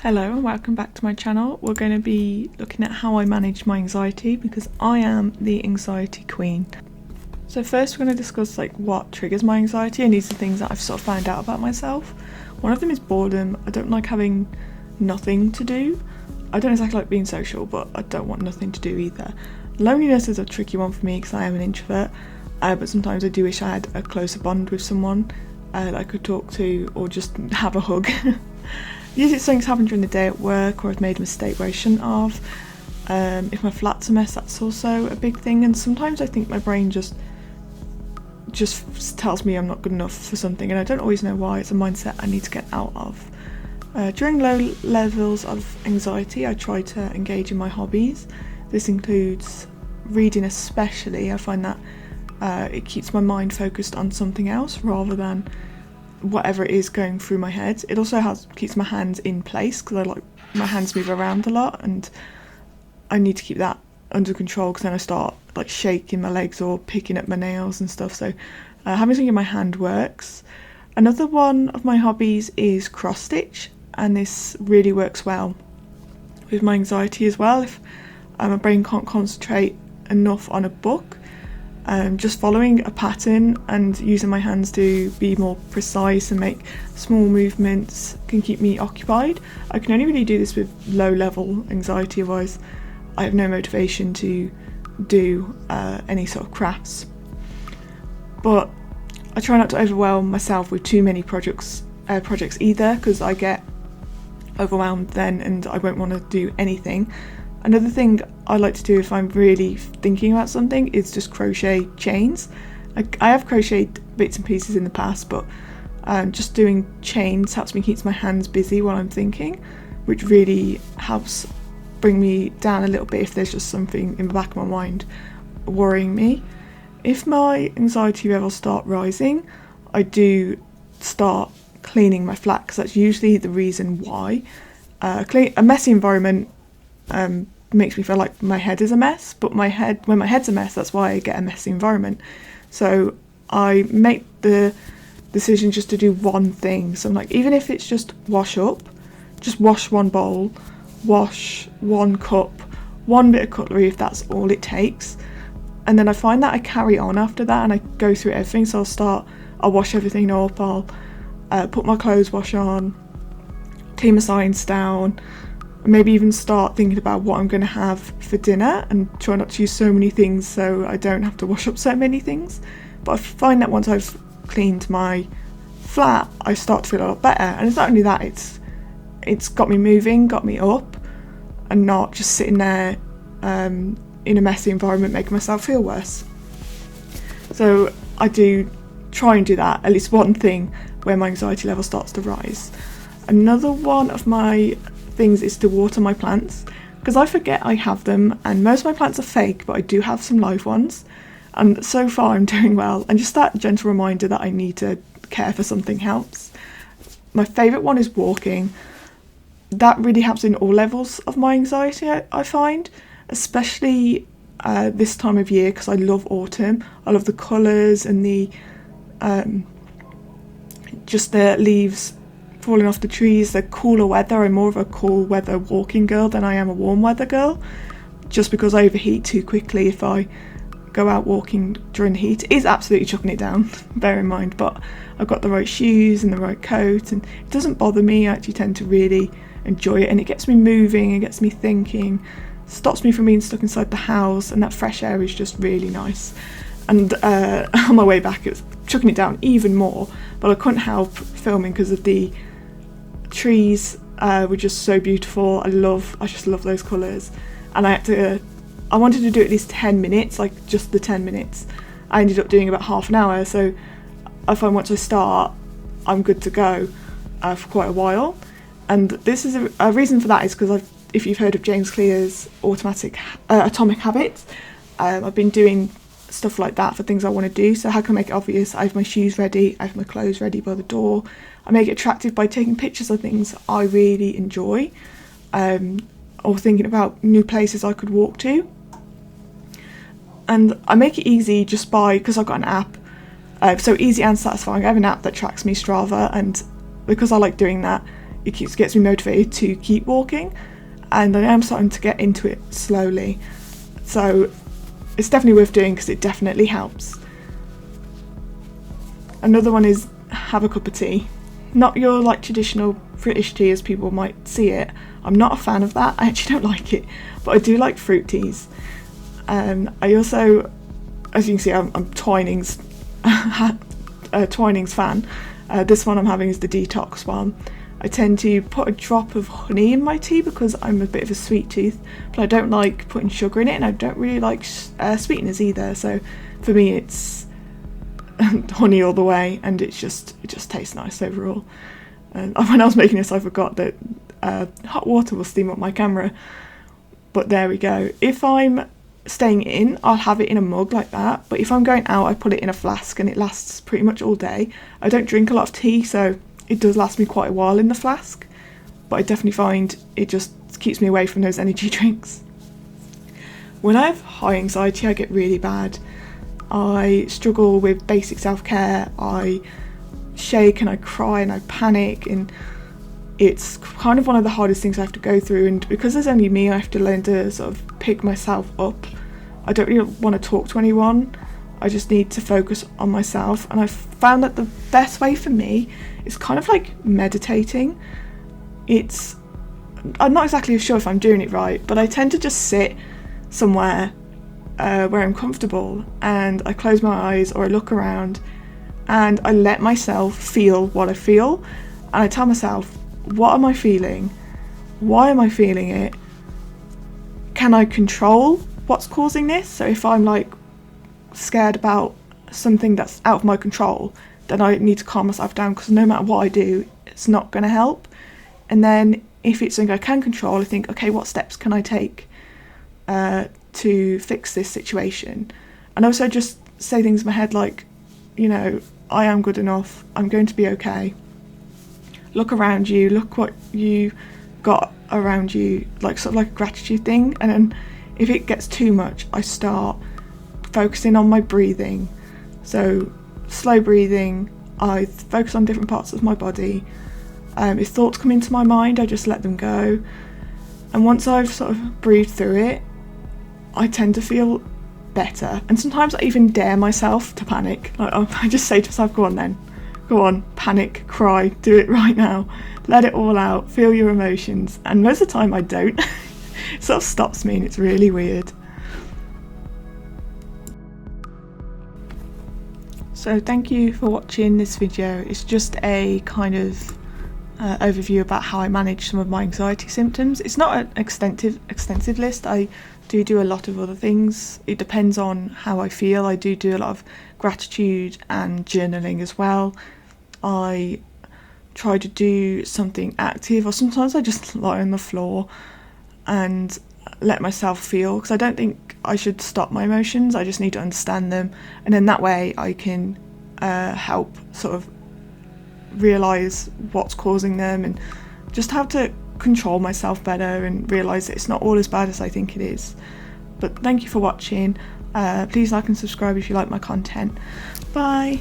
Hello and welcome back to my channel. We're going to be looking at how I manage my anxiety because I am the anxiety queen. So first we're going to discuss what triggers my anxiety, and these are things that I've sort of found out about myself. One of them is boredom. I don't like having nothing to do. I don't exactly like being social, but I don't want nothing to do either. Loneliness is a tricky one for me because I am an introvert, but sometimes I do wish I had a closer bond with someone that I could talk to or just have a hug. Usually something's happened during the day at work, or I've made a mistake where I shouldn't have. If my flat's a mess, that's also a big thing, and sometimes I think my brain just tells me I'm not good enough for something, and I don't always know why. It's a mindset I need to get out of. During low levels of anxiety, I try to engage in my hobbies. This includes reading especially. I find that it keeps my mind focused on something else rather than whatever it is going through my head. It also keeps my hands in place because my hands move around a lot, and I need to keep that under control because then I start shaking my legs or picking up my nails and stuff. So having something in my hand works. Another one of my hobbies is cross stitch, and this really works well with my anxiety as well. If my brain can't concentrate enough on a book, just following a pattern and using my hands to be more precise and make small movements can keep me occupied. I can only really do this with low level anxiety, otherwise I have no motivation to do any sort of crafts. But I try not to overwhelm myself with too many projects either, because I get overwhelmed then and I won't want to do anything. Another thing I like to do if I'm really thinking about something is just crochet chains. I have crocheted bits and pieces in the past, but just doing chains helps me keep my hands busy while I'm thinking, which really helps bring me down a little bit if there's just something in the back of my mind worrying me. If my anxiety levels start rising, I do start cleaning my flat, because that's usually the reason why. A messy environment makes me feel like my head is a mess, but when my head's a mess, that's why I get a messy environment. So I make the decision just to do one thing. So I'm like, even if it's just wash up, just wash one bowl, wash one cup, one bit of cutlery if that's all it takes. And then I find that I carry on after that and I go through everything. So I'll wash everything up, I'll put my clothes wash on, clean my signs down, maybe even start thinking about what I'm going to have for dinner, and try not to use so many things so I don't have to wash up so many things. But I find that once I've cleaned my flat, I start to feel a lot better. And it's not only that, it's got me moving, got me up, and not just sitting there in a messy environment making myself feel worse. So I do try and do that, at least one thing, where my anxiety level starts to rise. Another one of my things is to water my plants, because I forget I have them, and most of my plants are fake, but I do have some live ones, and so far I'm doing well, and just that gentle reminder that I need to care for something helps. My favourite one is walking. That really helps in all levels of my anxiety, I find, especially this time of year, because I love autumn. I love the colours and the leaves falling off the trees, the cooler weather. I'm more of a cool weather walking girl than I am a warm weather girl, just because I overheat too quickly if I go out walking during the heat. It is absolutely chucking it down, bear in mind, but I've got the right shoes and the right coat, and it doesn't bother me. I actually tend to really enjoy it, and it gets me moving, it gets me thinking, stops me from being stuck inside the house, and that fresh air is just really nice. And on my way back it was chucking it down even more, but I couldn't help filming because of the trees were just so beautiful. I just love those colours, and I wanted to do at least 10 minutes, just the 10 minutes. I ended up doing about half an hour, so I find once I start I'm good to go for quite a while. And this is a reason for that is because if you've heard of James Clear's Atomic Habits, I've been doing stuff like that for things I want to do. So how can I make it obvious? I have my shoes ready, I have my clothes ready by the door. I make it attractive by taking pictures of things I really enjoy, or thinking about new places I could walk to. And I make it easy just because I've got an app, so easy and satisfying. I have an app that tracks me, Strava, and because I like doing that, it gets me motivated to keep walking, and I am starting to get into it slowly. So it's definitely worth doing because it definitely helps. Another one is have a cup of tea. Not your like traditional British tea as people might see it. I'm not a fan of that. I actually don't like it, but I do like fruit teas. I also, as you can see, I'm Twinings Twinings fan. This one I'm having is the detox one. I tend to put a drop of honey in my tea because I'm a bit of a sweet tooth, but I don't like putting sugar in it, and I don't really like sweeteners either. So for me, it's honey all the way, and it just tastes nice overall. And when I was making this, I forgot that hot water will steam up my camera. But there we go. If I'm staying in, I'll have it in a mug like that. But if I'm going out, I put it in a flask, and it lasts pretty much all day. I don't drink a lot of tea, so it does last me quite a while in the flask. But I definitely find it just keeps me away from those energy drinks. When I have high anxiety, I get really bad. I struggle with basic self-care. I shake and I cry and I panic, and it's kind of one of the hardest things I have to go through. And because there's only me, I have to learn to sort of pick myself up. I don't really want to talk to anyone. I just need to focus on myself, and I've found that the best way for me is kind of like meditating. I'm not exactly sure if I'm doing it right, but I tend to just sit somewhere where I'm comfortable, and I close my eyes or I look around and I let myself feel what I feel, and I tell myself, what am I feeling? Why am I feeling it? Can I control what's causing this? So if I'm like scared about something that's out of my control, then I need to calm myself down, because no matter what I do, it's not going to help. And then if it's something I can control, I think, okay, what steps can I take to fix this situation? And also just say things in my head like, I am good enough, I'm going to be okay. Look around you, look what you got around you, like sort of like a gratitude thing. And then if it gets too much, I start focusing on my breathing. So slow breathing, I focus on different parts of my body. If thoughts come into my mind, I just let them go. And once I've sort of breathed through it, I tend to feel better. And sometimes I even dare myself to panic. Like, I just say to myself, go on then. Go on, panic, cry, do it right now. Let it all out, feel your emotions. And most of the time I don't. It sort of stops me, and it's really weird. So thank you for watching this video. It's just a kind of overview about how I manage some of my anxiety symptoms. It's not an extensive list. I do a lot of other things. It depends on how I feel. I do a lot of gratitude and journaling as well. I try to do something active, or sometimes I just lie on the floor and let myself feel, because I don't think I should stop my emotions. I just need to understand them, and then that way I can help sort of realise what's causing them, and just how to control myself better and realise that it's not all as bad as I think it is. But thank you for watching. Please like and subscribe if you like my content. Bye.